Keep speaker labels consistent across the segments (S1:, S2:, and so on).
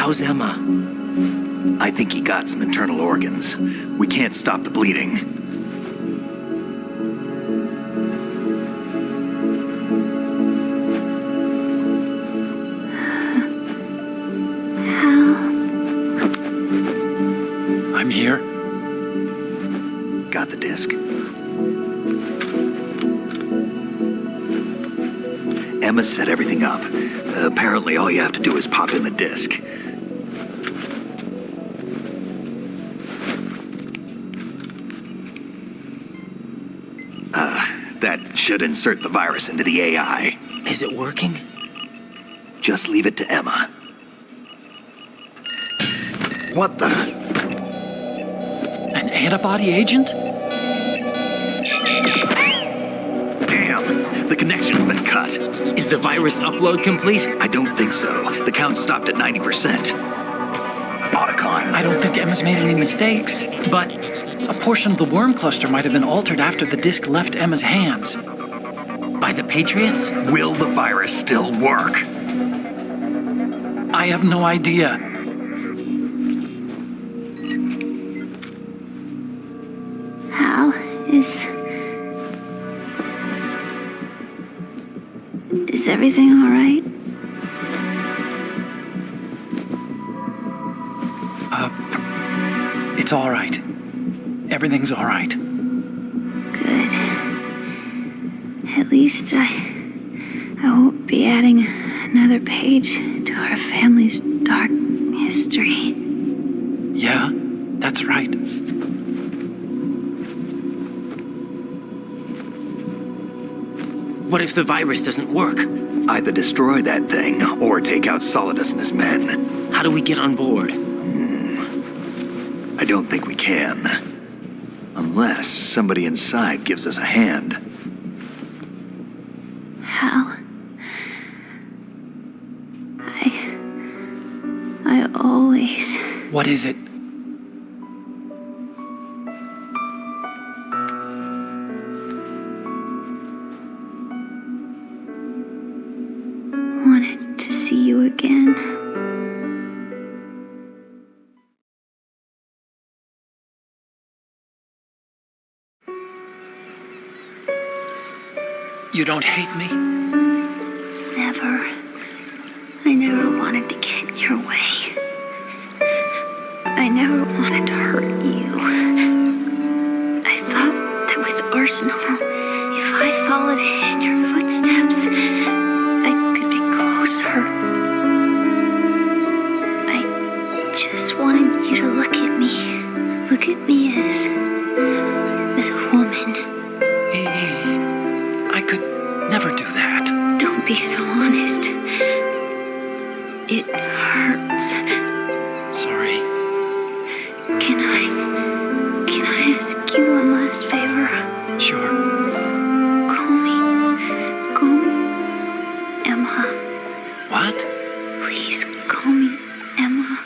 S1: How's Emma?
S2: I think he got some internal organs. We can't stop the bleeding.
S3: Hal?
S1: I'm here.
S2: Got the disc. Emma set everything up. Apparently all you have to do is pop in the disc. That should insert the virus into the AI.
S1: Is it working?
S2: Just leave it to Emma. What the?
S1: An antibody agent?
S2: Damn, the connection's been cut.
S1: Is the virus upload complete?
S2: I don't think so. The count stopped at 90%. Otacon.
S1: I don't think Emma's made any mistakes. But a portion of the worm cluster might have been altered after the disc left Emma's hands. By the Patriots?
S2: Will the virus still work?
S1: I have no idea.
S3: Hal, is everything all right?
S1: It's all right. Everything's all right.
S3: Good. At least I won't be adding another page to our family's dark history.
S1: Yeah, that's right.
S4: What if the virus doesn't work?
S2: Either destroy that thing or take out Solidus and his men.
S4: How do we get on board?
S2: I don't think we can. Unless somebody inside gives us a hand.
S3: Hal, I always...
S1: What is it?
S3: wanted to see you again.
S1: You don't hate me?
S3: Never. I never wanted to get in your way. I never wanted to hurt you. I thought that with Arsenal, if I followed in your footsteps, I could be closer. I just wanted you to look at me. Look at me as a woman.
S1: I could never do that.
S3: Don't be so honest. It hurts.
S1: Sorry.
S3: Can I ask you one last favor?
S1: Sure.
S3: Call me Emma.
S1: What?
S3: Please call me Emma.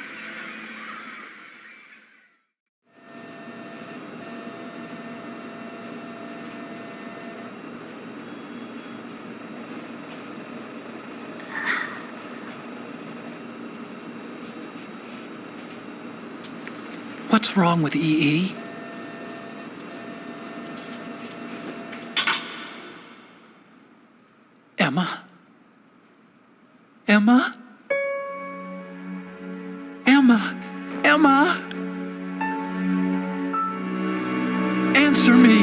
S1: What's wrong with EE? Emma? Emma? Emma? Emma? Answer me!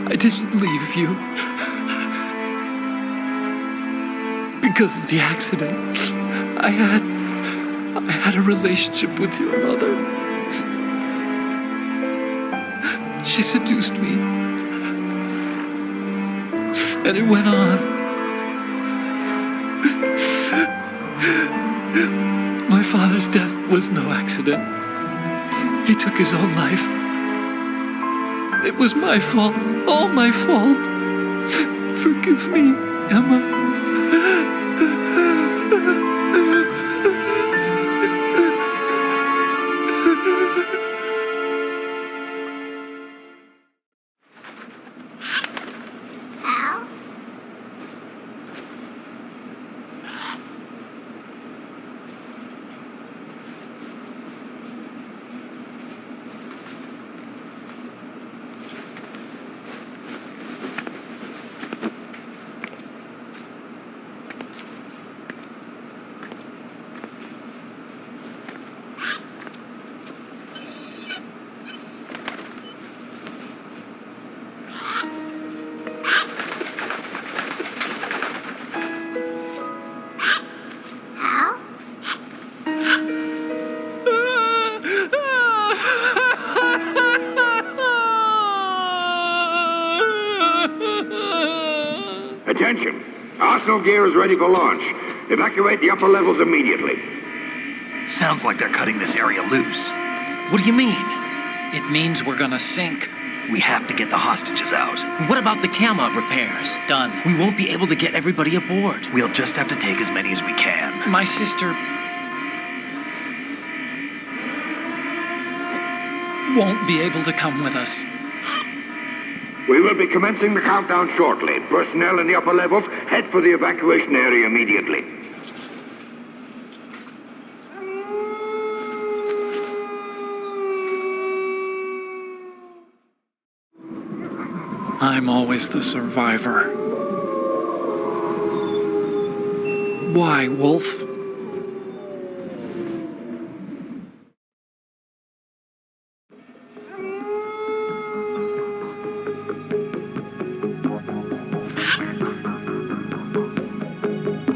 S1: I didn't leave you. Because of the accident, I had a relationship with your mother. She seduced me And it went on. My father's death was no accident. He took his own life. It was my fault, all my fault. Forgive me, Emma.
S5: Attention! Arsenal gear is ready for launch. Evacuate the upper levels immediately.
S2: Sounds like they're cutting this area loose.
S4: What do you mean?
S1: It means we're gonna sink.
S2: We have to get the hostages out.
S4: What about the camera repairs?
S1: Done.
S4: We won't be able to get everybody aboard.
S2: We'll just have to take as many as we can.
S1: My sister won't be able to come with us.
S5: We will be commencing the countdown shortly. Personnel in the upper levels, head for the evacuation area immediately.
S1: I'm always the survivor. Why, Wolf?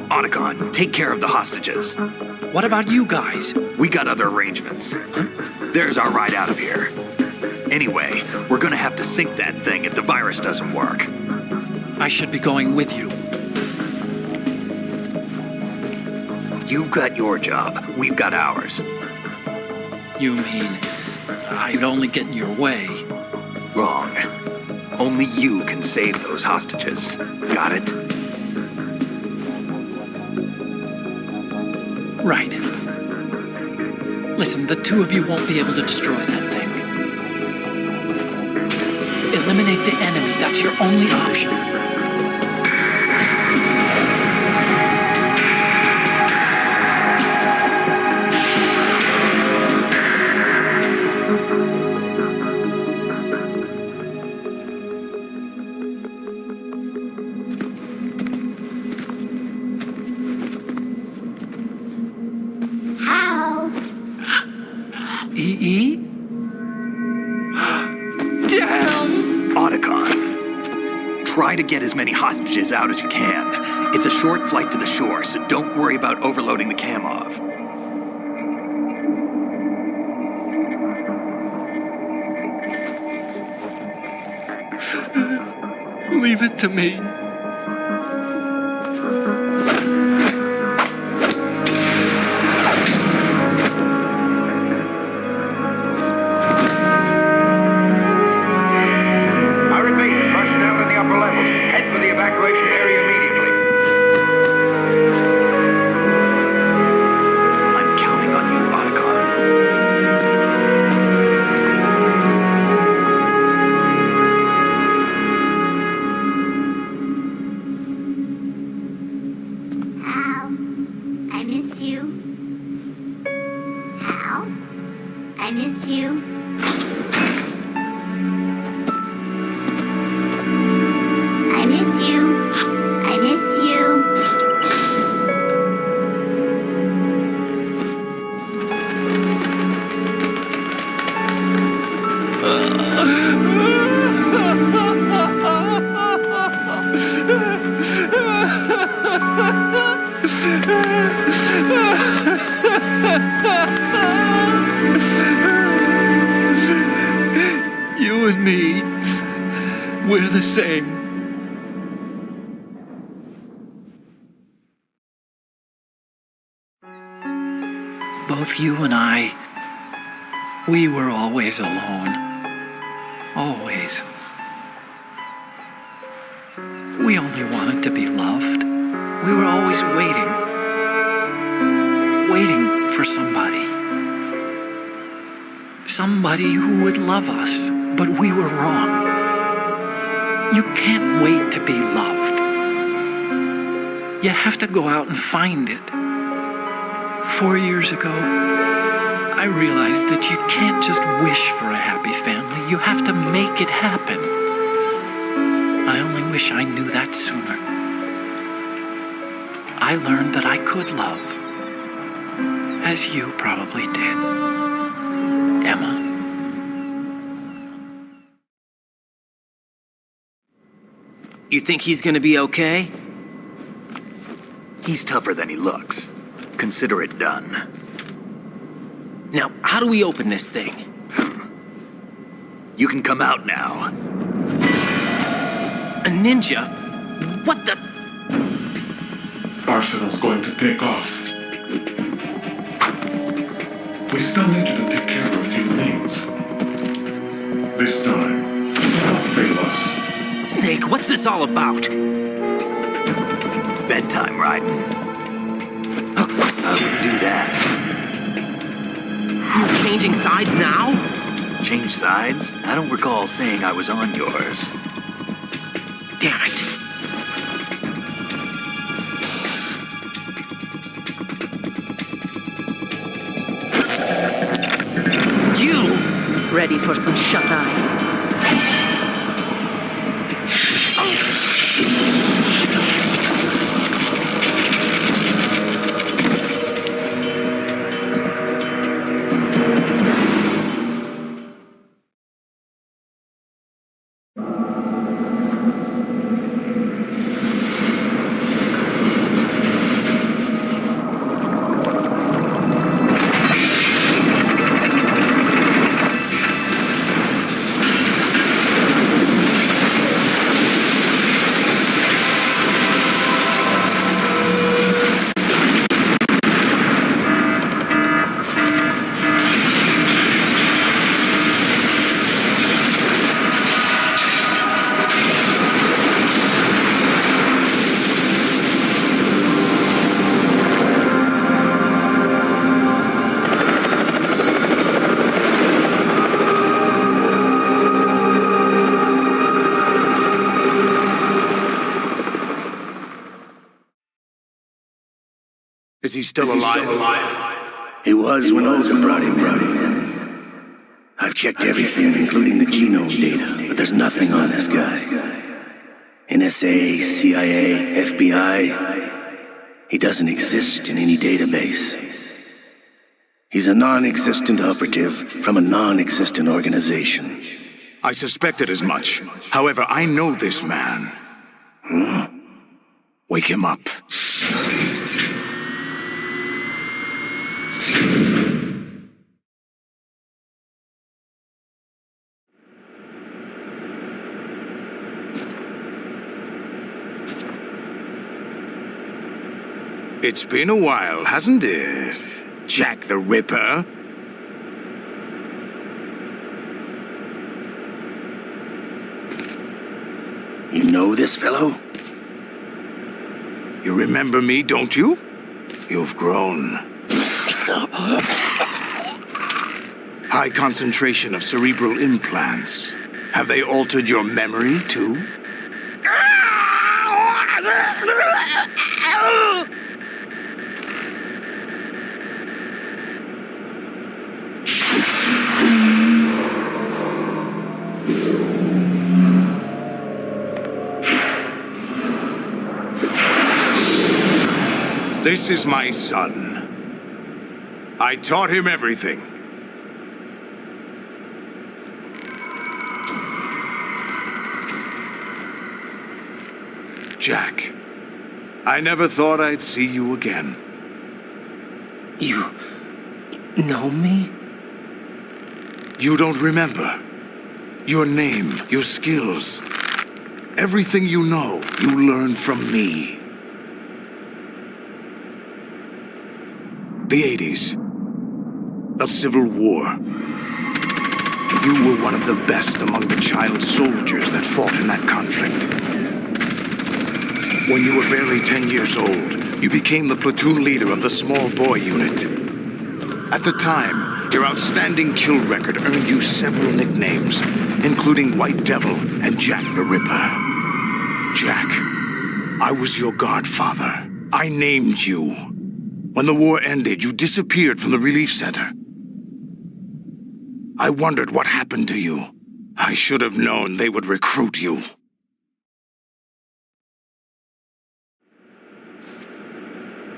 S2: Otacon, take care of the hostages.
S1: What about you guys?
S2: We got other arrangements. There's our ride out of here. Anyway, we're gonna have to sink that thing if the virus doesn't work.
S1: I should be going with you.
S2: You've got your job, we've got ours.
S1: You mean I'd only get in your way?
S2: Wrong. Only you can save those hostages. Got it?
S1: Right. Listen, the two of you won't be able to destroy that thing. Eliminate the enemy. That's your only option.
S3: How?
S1: E.E.? Damn!
S2: Otacon, try to get as many hostages out as you can. It's a short flight to the shore, so don't worry about overloading the cam off.
S1: Leave it to me.
S5: I repeat, personnel in the upper levels, head for the evacuation area immediately.
S2: I'm counting on you, Otacon.
S3: How? I miss you. How? I miss you. I miss you. I miss you.
S1: You and me, we're the same. both you and I, we were always alone. Always. We only wanted to be loved. We were always waiting. Waiting for somebody. Somebody who would love us, but we were wrong. You can't wait to be loved. You have to go out and find it. 4 years ago, I realized that you can't just wish for a happy family. You have to make it happen. I only wish I knew that sooner. I learned that I could love, as you probably did, Emma.
S4: You think he's gonna be okay?
S2: He's tougher than he looks. Consider it done.
S4: Now, how do we open this thing?
S2: You can come out now.
S4: A ninja? What the?
S6: Arsenal's going to take off. We still need you to take care of a few things. This time, don't fail us.
S4: Snake, what's this all about?
S2: Bedtime riding. I would do that.
S4: You're changing sides now?
S2: Change sides? I don't recall saying I was on yours.
S4: Damn it. You!
S7: Ready for some shut-eye?
S5: Is he still alive?
S8: He was when Olga brought him in. I've checked everything, including the genome data, but there's nothing on this guy. NSA, CIA, FBI, he doesn't exist in any database. He's a non-existent operative from a non-existent organization.
S5: I suspected as much. However, I know this man. Wake him up. It's been a while, hasn't it? Jack the Ripper?
S8: You know this fellow?
S5: You remember me, don't you? You've grown. High concentration of cerebral implants. Have they altered your memory, too? This is my son. I taught him everything. Jack, I never thought I'd see you again.
S4: You know me?
S5: You don't remember. Your name, your skills. Everything you know, you learned from me. The 80s. a civil war. You were one of the best among the child soldiers that fought in that conflict. When you were barely 10 years old, you became the platoon leader of the small boy unit. At the time, your outstanding kill record earned you several nicknames, including White Devil and Jack the Ripper. Jack, I was your godfather. I named you. When the war ended, you disappeared from the relief center. I wondered what happened to you. I should have known they would recruit you.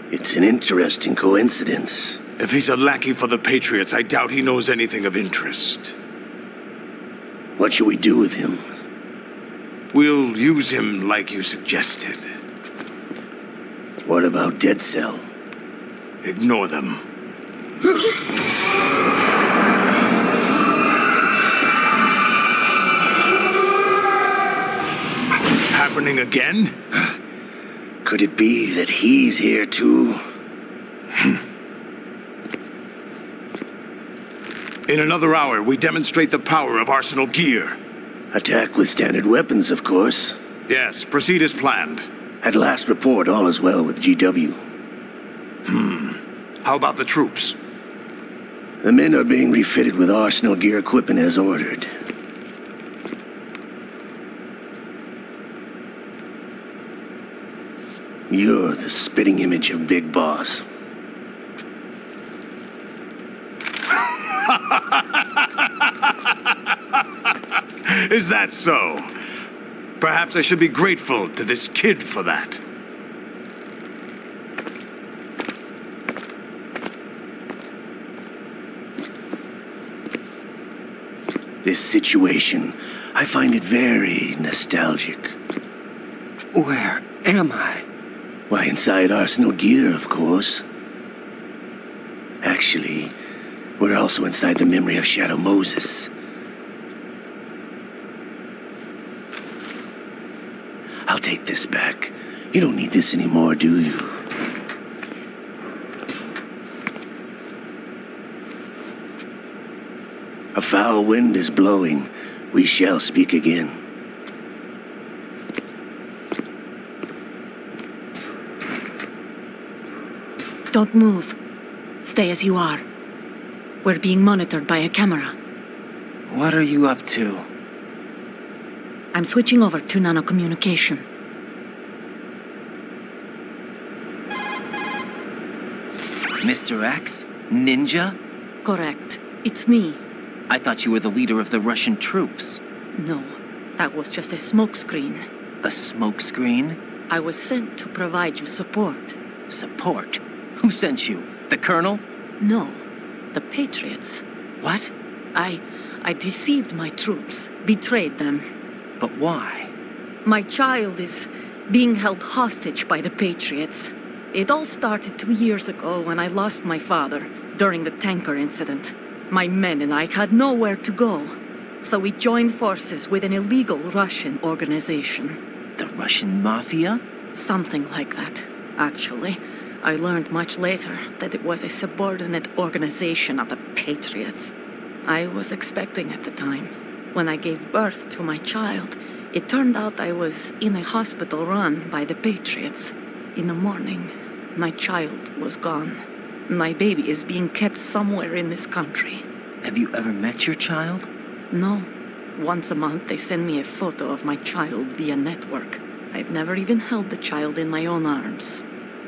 S8: It's an interesting coincidence.
S5: If he's a lackey for the Patriots, I doubt he knows anything of interest.
S8: What should we do with him?
S5: We'll use him like you suggested.
S8: What about Dead Cell?
S5: Ignore them. Happening again?
S8: Could it be that he's here too?
S5: In another hour, we demonstrate the power of Arsenal gear.
S8: Attack with standard weapons, of course.
S5: Yes, proceed as planned.
S8: At last report, all is well with GW.
S5: How about the troops?
S8: The men are being refitted with Arsenal gear equipment as ordered. You're the spitting image of Big Boss.
S5: Is that so? Perhaps I should be grateful to this kid for that.
S8: This situation, I find it very nostalgic.
S4: Where am I?
S8: Why, inside Arsenal gear, of course. Actually, we're also inside the memory of Shadow Moses. I'll take this back. You don't need this anymore, do you? A foul wind is blowing. We shall speak again.
S7: Don't move. Stay as you are. We're being monitored by a camera.
S4: What are you up to?
S7: I'm switching over to nanocommunication.
S4: Mr. X? Ninja?
S7: Correct. It's me.
S4: I thought you were the leader of the Russian troops.
S7: No, that was just a smokescreen.
S4: A smokescreen?
S7: I was sent to provide you support.
S4: Support? Who sent you? The Colonel?
S7: No, the Patriots.
S4: What?
S7: I deceived my troops, betrayed them.
S4: But why?
S7: My child is being held hostage by the Patriots. It all started 2 years ago when I lost my father during the tanker incident. My men and I had nowhere to go, so we joined forces with an illegal Russian organization.
S4: The Russian Mafia?
S7: Something like that, actually. I learned much later that it was a subordinate organization of the Patriots. I was expecting at the time. When I gave birth to my child, it turned out I was in a hospital run by the Patriots. In the morning, my child was gone. My baby is being kept somewhere in this country.
S4: Have you ever met your child?
S7: No. Once a month, they send me a photo of my child via network. I've never even held the child in my own arms.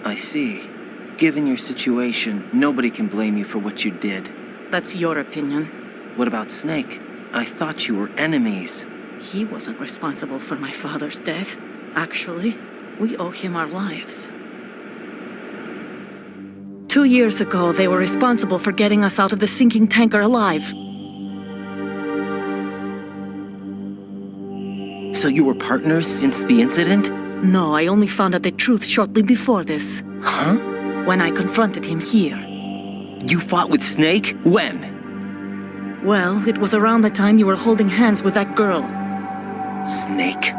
S4: I see. Given your situation, nobody can blame you for what you did.
S7: That's your opinion.
S4: What about Snake? I thought you were enemies.
S7: He wasn't responsible for my father's death. Actually, we owe him our lives. 2 years ago, they were responsible for getting us out of the sinking tanker alive.
S4: So you were partners since the incident?
S7: No, I only found out the truth shortly before this.
S4: Huh?
S7: When I confronted him here.
S4: You fought with Snake? When?
S7: Well, it was around the time you were holding hands with that girl.
S4: Snake?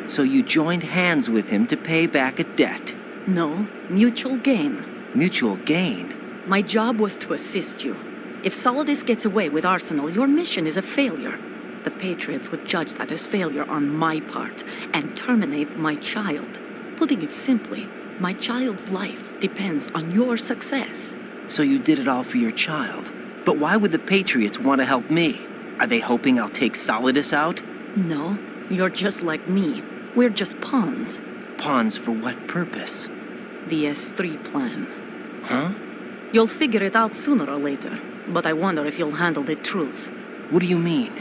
S4: So you joined hands with him to pay back a debt.
S7: No, mutual gain.
S4: Mutual gain?
S7: My job was to assist you. If Solidus gets away with Arsenal, your mission is a failure. The Patriots would judge that as failure on my part and terminate my child. Putting it simply, my child's life depends on your success.
S4: So you did it all for your child. But why would the Patriots want to help me? Are they hoping I'll take Solidus out?
S7: No, you're just like me. We're just pawns.
S4: Pawns for what purpose?
S7: The S3 plan.
S4: Huh?
S7: You'll figure it out sooner or later, but I wonder if you'll handle the truth.
S4: What do you mean?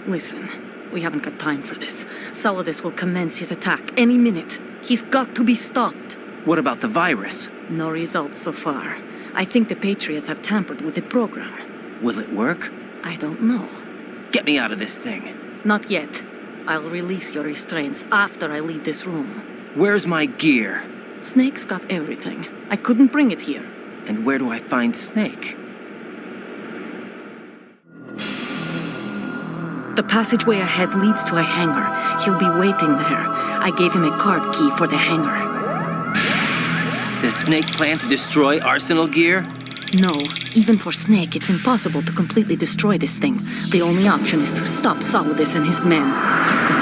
S7: Listen, we haven't got time for this. Solidus will commence his attack any minute. He's got to be stopped.
S4: What about the virus?
S7: No results so far. I think the Patriots have tampered with the program.
S4: Will it work?
S7: I don't know.
S4: Get me out of this thing.
S7: Not yet. I'll release your restraints after I leave this room.
S4: Where's my gear?
S7: Snake's got everything. I couldn't bring it here.
S4: And where do I find Snake?
S7: The passageway ahead leads to a hangar. He'll be waiting there. I gave him a card key for the hangar.
S4: Does Snake plan to destroy Arsenal gear?
S7: No. Even for Snake, it's impossible to completely destroy this thing. The only option is to stop Solidus and his men.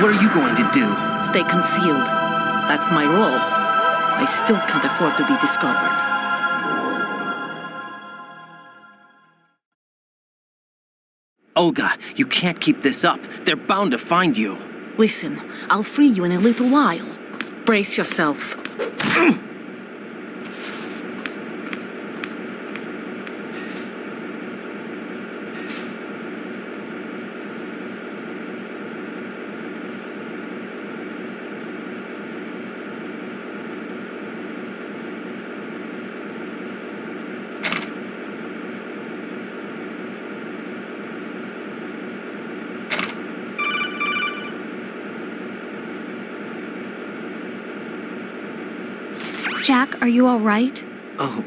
S4: What are you going to do?
S7: Stay concealed. That's my role. I still can't afford to be discovered.
S4: Olga, you can't keep this up. They're bound to find you.
S7: Listen, I'll free you in a little while. Brace yourself.
S3: Jack, are you all right?
S4: Oh,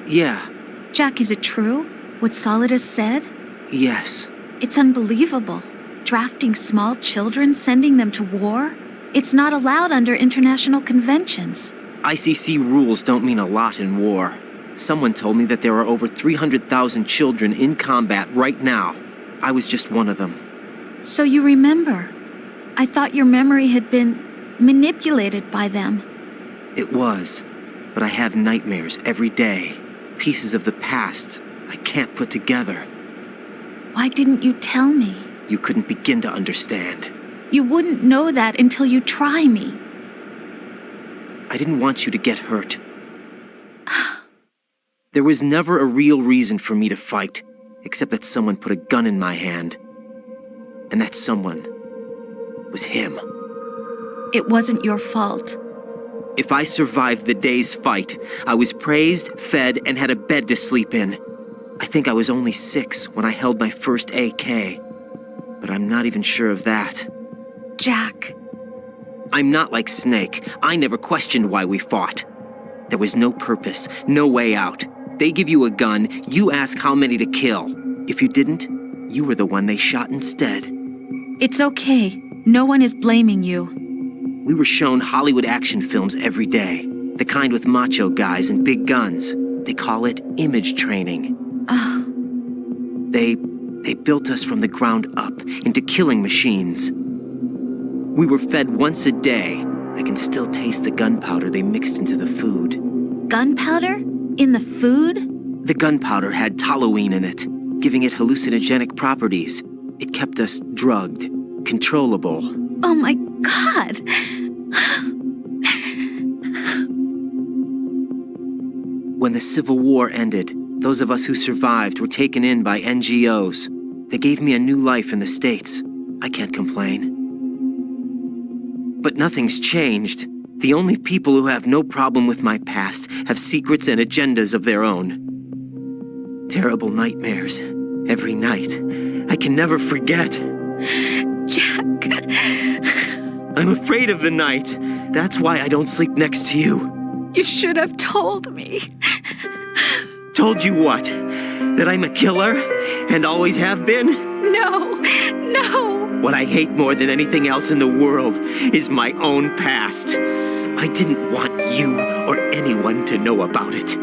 S4: yeah.
S3: Jack, is it true? What Solidus said?
S4: Yes.
S3: It's unbelievable. Drafting small children, sending them to war? It's not allowed under international conventions.
S4: ICC rules don't mean a lot in war. Someone told me that there are over 300,000 children in combat right now. I was just one of them.
S3: So you remember. I thought your memory had been manipulated by them.
S4: It was, but I have nightmares every day. Pieces of the past I can't put together.
S3: Why didn't you tell me?
S4: You couldn't begin to understand.
S3: You wouldn't know that until you try me.
S4: I didn't want you to get hurt. There was never a real reason for me to fight, except that someone put a gun in my hand. And that someone was him.
S3: It wasn't your fault.
S4: If I survived the day's fight, I was praised, fed, and had a bed to sleep in. I think I was only 6 when I held my first AK. But I'm not even sure of that.
S3: Jack.
S4: I'm not like Snake. I never questioned why we fought. There was no purpose, no way out. They give you a gun, you ask how many to kill. If you didn't, you were the one they shot instead.
S3: It's okay. No one is blaming you.
S4: We were shown Hollywood action films every day. The kind with macho guys and big guns. They call it image training. They built us from the ground up into killing machines. We were fed once a day. I can still taste the gunpowder they mixed into the food.
S3: Gunpowder? In the food?
S4: The gunpowder had toluene in it, giving it hallucinogenic properties. It kept us drugged, controllable.
S3: Oh my God!
S4: When the Civil War ended, those of us who survived were taken in by NGOs. They gave me a new life in the States. I can't complain. But nothing's changed. The only people who have no problem with my past have secrets and agendas of their own. Terrible nightmares. Every night. I can never forget.
S3: Jack.
S4: I'm afraid of the night. That's why I don't sleep next to you.
S3: You should have told me.
S4: Told you what? That I'm a killer? And always have been?
S3: No.
S4: What I hate more than anything else in the world is my own past. I didn't want you or anyone to know about it.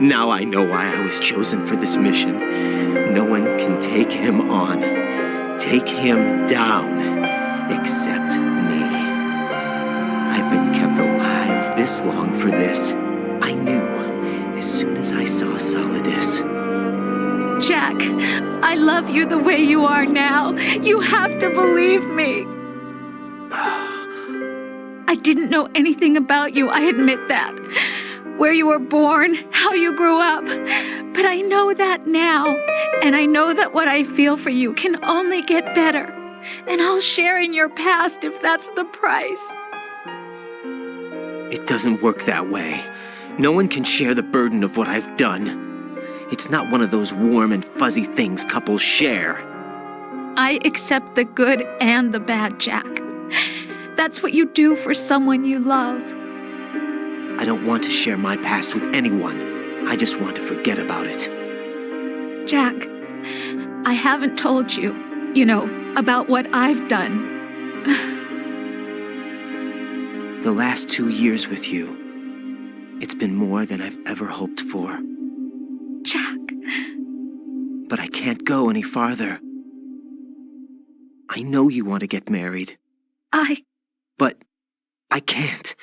S4: Now I know why I was chosen for this mission. No one can take him on, take him down, except me. I've been kept alive this long for this. I knew as soon as I saw Solidus.
S9: Jack, I love you the way you are now. You have to believe me. I didn't know anything about you, I admit that. Where you were born, how you grew up. But I know that now. And I know that what I feel for you can only get better. And I'll share in your past if that's the price.
S4: It doesn't work that way. No one can share the burden of what I've done. It's not one of those warm and fuzzy things couples share.
S9: I accept the good and the bad, Jack. That's what you do for someone you love.
S4: I don't want to share my past with anyone. I just want to forget about it.
S9: Jack, I haven't told you, about what I've done.
S4: The last 2 years with you, it's been more than I've ever hoped for.
S9: Jack.
S4: But I can't go any farther. I know you want to get married. But I can't.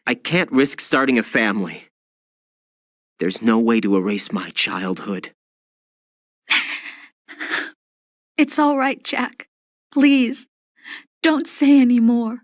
S4: I can't risk starting a family. There's no way to erase my childhood.
S9: It's all right, Jack. Please, don't say any more.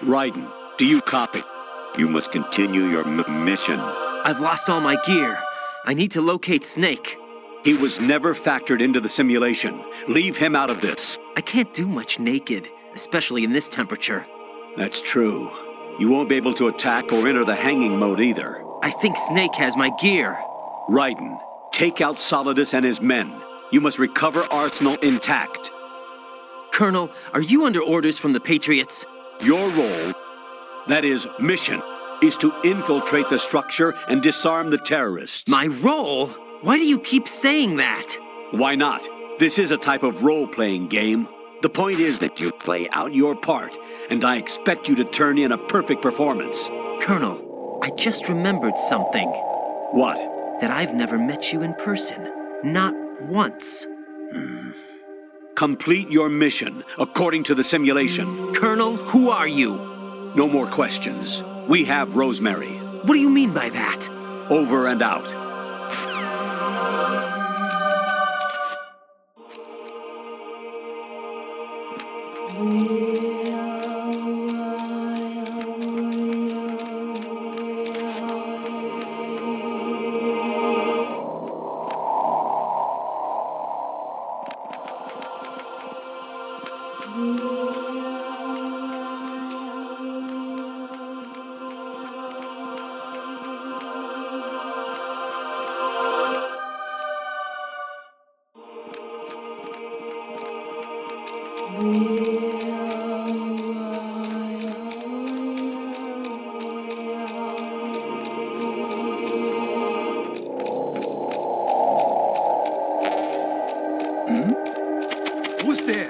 S10: Raiden, do you copy? You must continue your mission.
S4: I've lost all my gear. I need to locate Snake.
S10: He was never factored into the simulation. Leave him out of this.
S4: I can't do much naked, especially in this temperature.
S10: That's true. You won't be able to attack or enter the hanging mode either.
S4: I think Snake has my gear.
S10: Raiden, take out Solidus and his men. You must recover Arsenal intact.
S4: Colonel, are you under orders from the Patriots?
S10: Your role, that is, mission, is to infiltrate the structure and disarm the terrorists.
S4: My role? Why do you keep saying that?
S10: Why not? This is a type of role-playing game. The point is that you play out your part, and I expect you to turn in a perfect performance.
S4: Colonel, I just remembered something.
S10: What?
S4: That I've never met you in person. Not once.
S10: Complete your mission according to the simulation.
S4: Colonel, who are you?
S10: No more questions. We have Rosemary.
S4: What do you mean by that?
S10: Over and out.
S2: Who's there?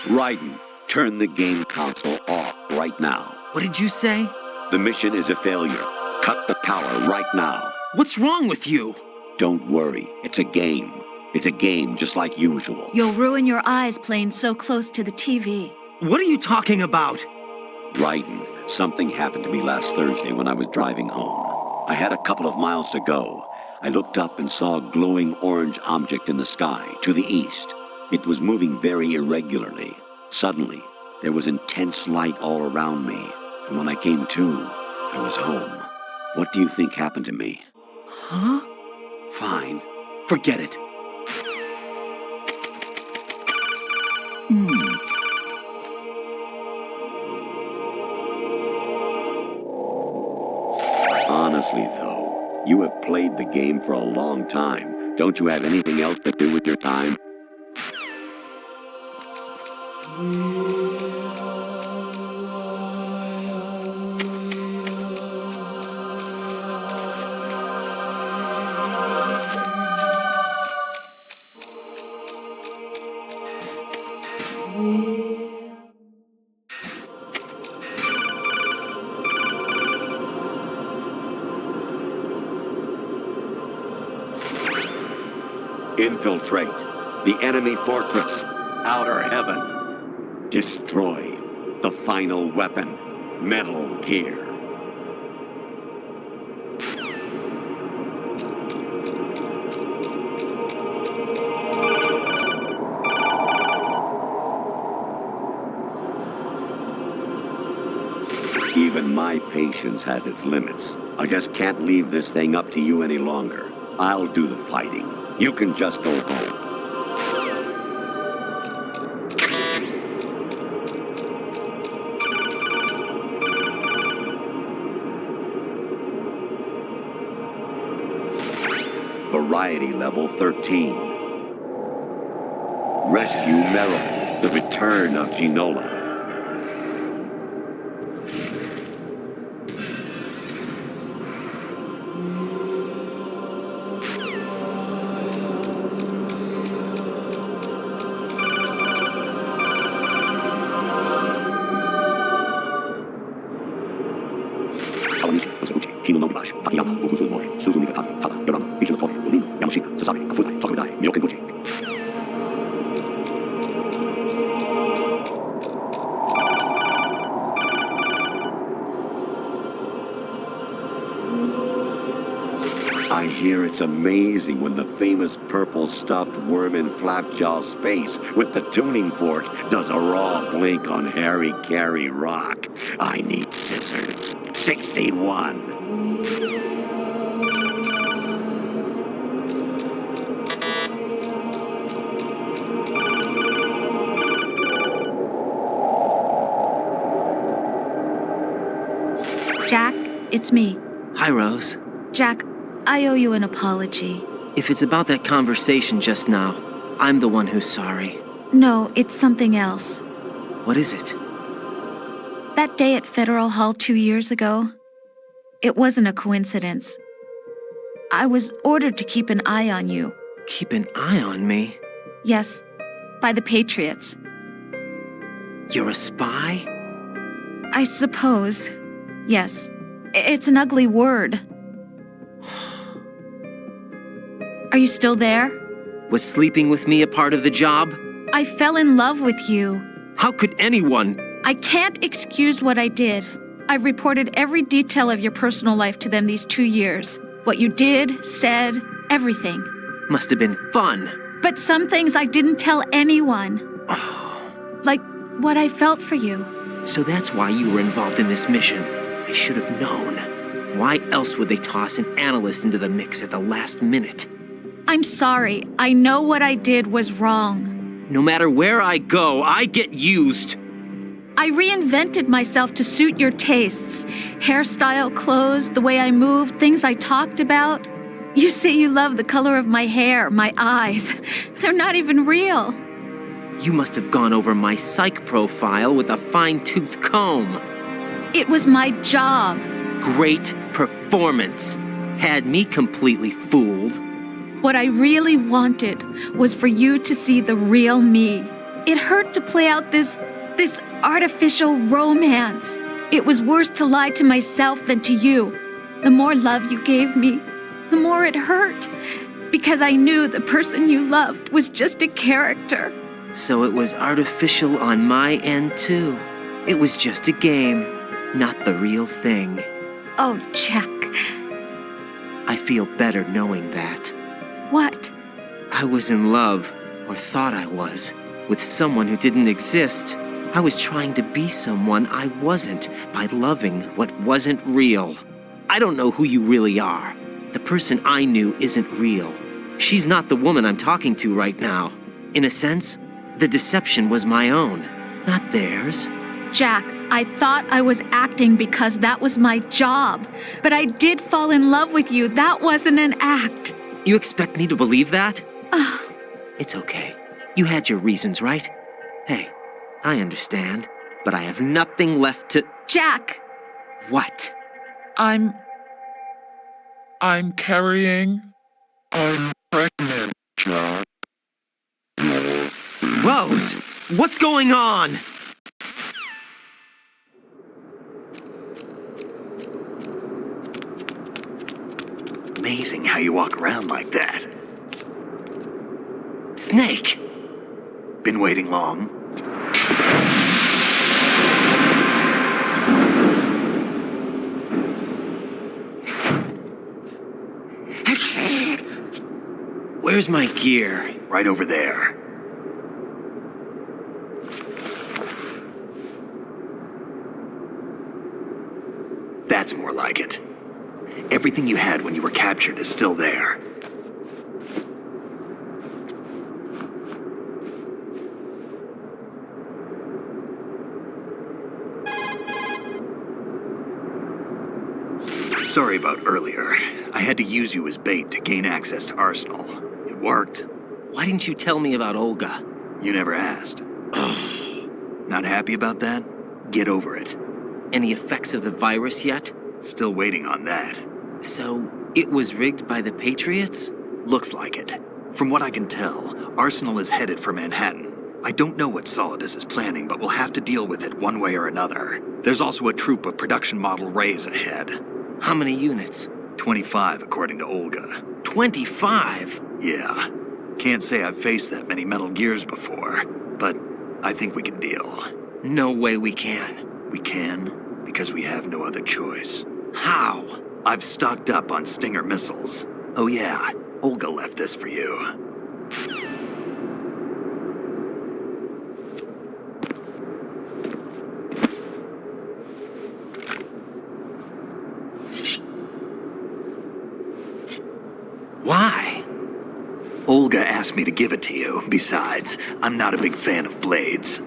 S10: Raiden, turn the game console off right now.
S4: What did you say?
S10: The mission is a failure. Cut the power right now.
S4: What's wrong with you?
S10: Don't worry, it's a game. It's a game just like usual.
S9: You'll ruin your eyes playing so close to the TV.
S4: What are you talking about?
S10: Ryden, something happened to me last Thursday when I was driving home. I had a couple of miles to go. I looked up and saw a glowing orange object in the sky, to the east. It was moving very irregularly. Suddenly, there was intense light all around me, and when I came to, I was home. What do you think happened to me?
S4: Huh?
S10: Fine. Forget it. Honestly, though, you have played the game for a long time. Don't you have anything else to do with your time? Infiltrate the enemy fortress, outer heaven. Destroy the final weapon, Metal Gear. Even my patience has its limits. I just can't leave this thing up to you any longer. I'll do the fighting. You can just go home. Variety level 13. Rescue Meryl, the return of Ginola. I hear it's amazing when the famous purple stuffed worm in Flapjaw space with the tuning fork does a raw blink on Harry Carey rock. I need scissors. 61.
S9: Jack, it's me.
S4: Hi, Rose.
S9: Jack, I owe you an apology.
S4: If it's about that conversation just now, I'm the one who's sorry.
S9: No, it's something else.
S4: What is it?
S9: That day at Federal Hall 2 years ago, it wasn't a coincidence. I was ordered to keep an eye on you.
S4: Keep an eye on me?
S9: Yes, by the Patriots.
S4: You're a spy?
S9: I suppose. Yes. It's an ugly word. Are you still there?
S4: Was sleeping with me a part of the job?
S9: I fell in love with you.
S4: How could anyone?
S9: I can't excuse what I did. I've reported every detail of your personal life to them these 2 years. What you did, said, everything.
S4: Must have been fun.
S9: But some things I didn't tell anyone. Like what I felt for you.
S4: So that's why you were involved in this mission. I should have known. Why else would they toss an analyst into the mix at the last minute?
S9: I'm sorry. I know what I did was wrong.
S4: No matter where I go, I get used.
S9: I reinvented myself to suit your tastes. Hairstyle, clothes, the way I moved, things I talked about. You say you love the color of my hair, my eyes. They're not even real.
S4: You must have gone over my psych profile with a fine-tooth comb.
S9: It was my job.
S4: Great performance. Had me completely fooled.
S9: What I really wanted was for you to see the real me. It hurt to play out this artificial romance. It was worse to lie to myself than to you. The more love you gave me, the more it hurt. Because I knew the person you loved was just a character.
S4: So it was artificial on my end, too. It was just a game, not the real thing.
S9: Oh, Jack.
S4: I feel better knowing that.
S9: What?
S4: I was in love, or thought I was, with someone who didn't exist. I was trying to be someone I wasn't by loving what wasn't real. I don't know who you really are. The person I knew isn't real. She's not the woman I'm talking to right now. In a sense, the deception was my own, not theirs.
S9: Jack, I thought I was acting because that was my job. But I did fall in love with you. That wasn't an act.
S4: You expect me to believe that? It's okay. You had your reasons, right? Hey, I understand, but I have nothing left to...
S9: Jack!
S4: What?
S1: I'm carrying. I'm pregnant, Jack.
S4: Rose, what's going on?
S2: Amazing how you walk around like that.
S4: Snake!
S2: Been waiting long?
S4: Where's my gear?
S2: Right over there. That's more like it. Everything you had when you were captured is still there. Sorry about earlier. I had to use you as bait to gain access to Arsenal. It worked.
S4: Why didn't you tell me about Olga?
S2: You never asked. Not happy about that? Get over it.
S4: Any effects of the virus yet?
S2: Still waiting on that.
S4: So, it was rigged by the Patriots?
S2: Looks like it. From what I can tell, Arsenal is headed for Manhattan. I don't know what Solidus is planning, but we'll have to deal with it one way or another. There's also a troop of production model Rays ahead.
S4: How many units?
S2: 25, according to Olga.
S4: 25?
S2: Yeah. Can't say I've faced that many Metal Gears before, but I think we can deal.
S4: No way we can.
S2: We can, because we have no other choice.
S4: How?
S2: I've stocked up on Stinger missiles. Oh yeah, Olga left this for you.
S4: Why?
S2: Olga asked me to give it to you. Besides, I'm not a big fan of blades.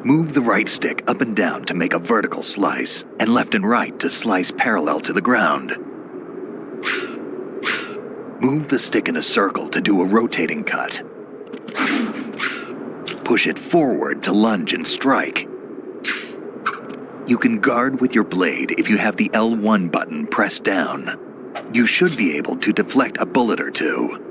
S2: Move the right stick up and down to make a vertical slice, and left and right to slice parallel to the ground. Move the stick in a circle to do a rotating cut. Push it forward to lunge and strike. You can guard with your blade if you have the L1 button pressed down. You should be able to deflect a bullet or two.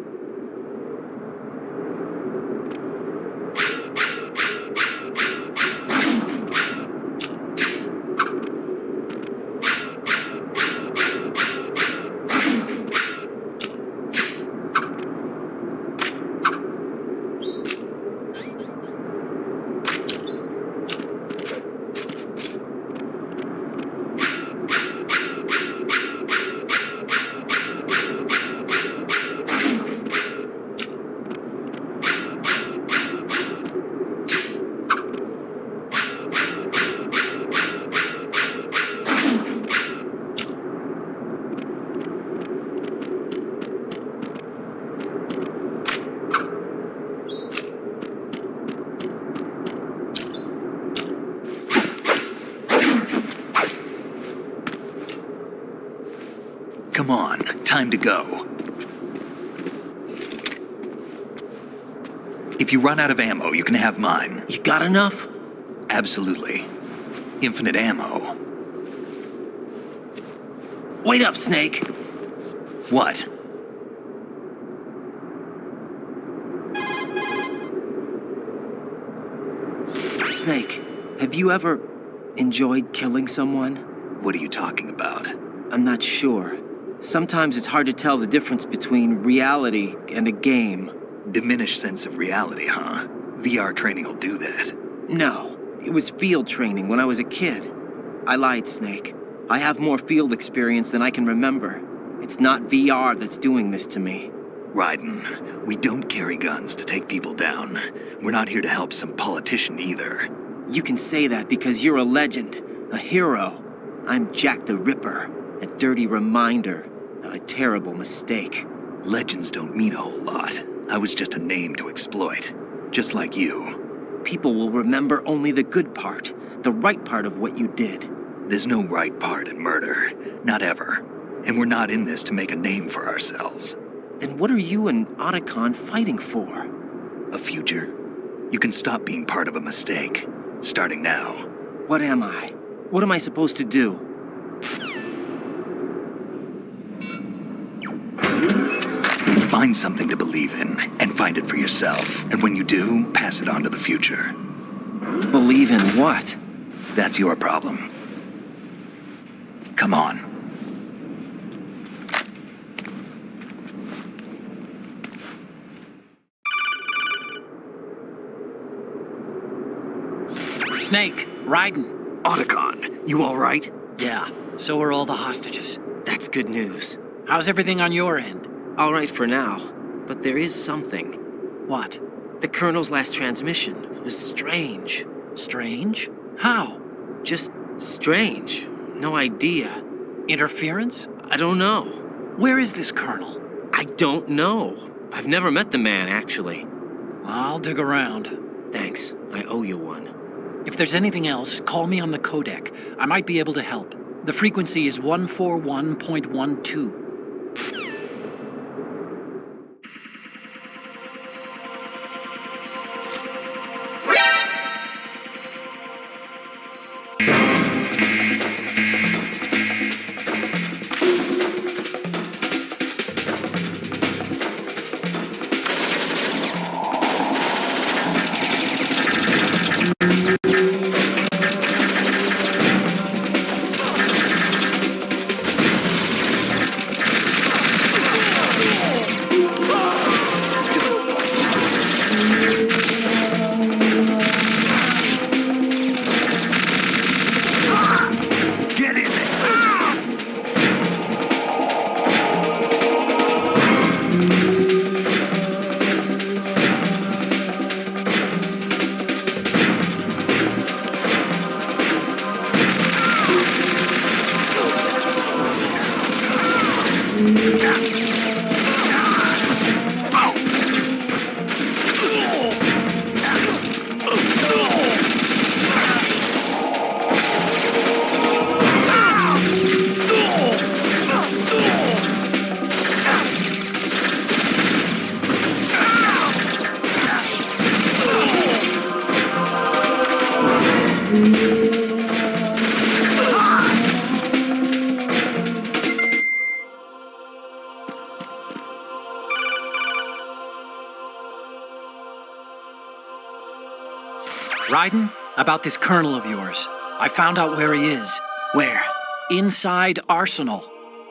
S2: Come on, time to go. If you run out of ammo, you can have mine.
S4: You got enough?
S2: Absolutely. Infinite ammo.
S4: Wait up, Snake.
S2: What?
S4: Snake, have you ever enjoyed killing someone?
S2: What are you talking about?
S4: I'm not sure. Sometimes it's hard to tell the difference between reality and a game.
S2: Diminished sense of reality, huh? VR training will do that.
S4: No, it was field training when I was a kid. I lied, Snake. I have more field experience than I can remember. It's not VR that's doing this to me.
S2: Raiden, we don't carry guns to take people down. We're not here to help some politician either.
S4: You can say that because you're a legend, a hero. I'm Jack the Ripper, a dirty reminder of a terrible mistake.
S2: Legends don't mean a whole lot. I was just a name to exploit, just like you.
S4: People will remember only the good part, the right part of what you did.
S2: There's no right part in murder, not ever. And we're not in this to make a name for ourselves.
S4: Then what are you and Otacon fighting for?
S2: A future? You can stop being part of a mistake, starting now.
S4: What am I? What am I supposed to do?
S2: Find something to believe in, and find it for yourself. And when you do, pass it on to the future.
S4: Believe in what?
S2: That's your problem. Come on.
S11: Snake, Raiden.
S2: Otacon, you all right?
S11: Yeah, so are all the hostages.
S4: That's good news.
S11: How's everything on your end?
S4: All right for now, but there is something.
S11: What?
S4: The Colonel's last transmission was strange.
S11: Strange? How?
S4: Just strange. No idea.
S11: Interference?
S4: I don't know.
S11: Where is this Colonel?
S4: I don't know. I've never met the man, actually.
S11: I'll dig around.
S4: Thanks. I owe you one.
S11: If there's anything else, call me on the codec. I might be able to help. The frequency is 141.12. Raiden, about this colonel of yours. I found out where he is.
S4: Where?
S11: Inside Arsenal.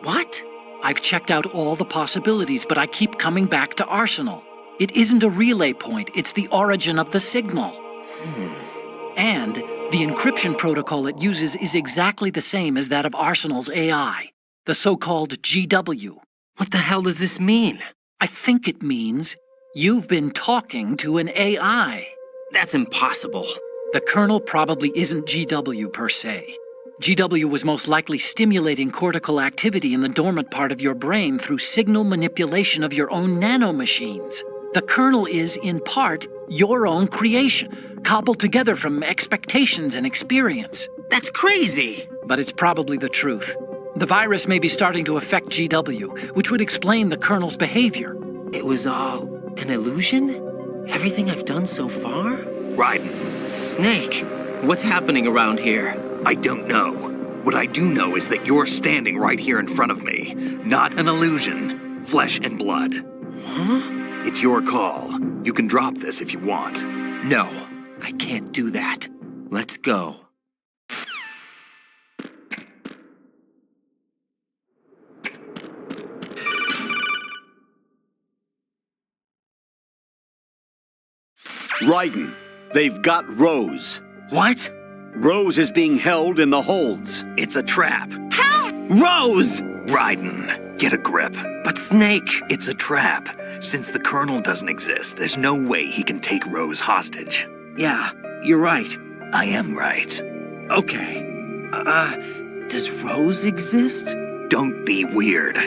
S4: What?
S11: I've checked out all the possibilities, but I keep coming back to Arsenal. It isn't a relay point, it's the origin of the signal. And the encryption protocol it uses is exactly the same as that of Arsenal's AI, the so-called GW.
S4: What the hell does this mean?
S11: I think it means you've been talking to an AI.
S4: That's impossible.
S11: The Colonel probably isn't GW per se. GW was most likely stimulating cortical activity in the dormant part of your brain through signal manipulation of your own nanomachines. The Colonel is, in part, your own creation, cobbled together from expectations and experience.
S4: That's crazy!
S11: But it's probably the truth. The virus may be starting to affect GW, which would explain the Colonel's behavior.
S4: It was all an illusion? Everything I've done so far?
S2: Raiden.
S4: Snake, what's happening around here?
S2: I don't know. What I do know is that you're standing right here in front of me. Not an illusion. Flesh and blood.
S4: Huh?
S2: It's your call. You can drop this if you want.
S4: No, I can't do that. Let's go.
S10: Raiden, they've got Rose.
S2: What?
S10: Rose is being held in the holds.
S2: It's a trap.
S4: Rose!
S2: Raiden, get a grip.
S4: But Snake...
S2: It's a trap. Since the Colonel doesn't exist, there's no way he can take Rose hostage.
S4: Yeah, you're right.
S2: I am right.
S4: Okay. Does Rose exist?
S2: Don't be weird.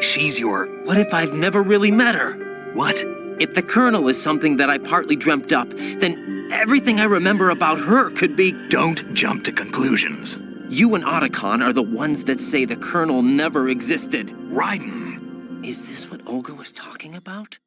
S2: She's your...
S4: What if I've never really met her?
S2: What?
S4: If the Colonel is something that I partly dreamt up, then everything I remember about her could be...
S2: Don't jump to conclusions.
S4: You and Otacon are the ones that say the Colonel never existed.
S2: Raiden.
S4: Is this what Olga was talking about?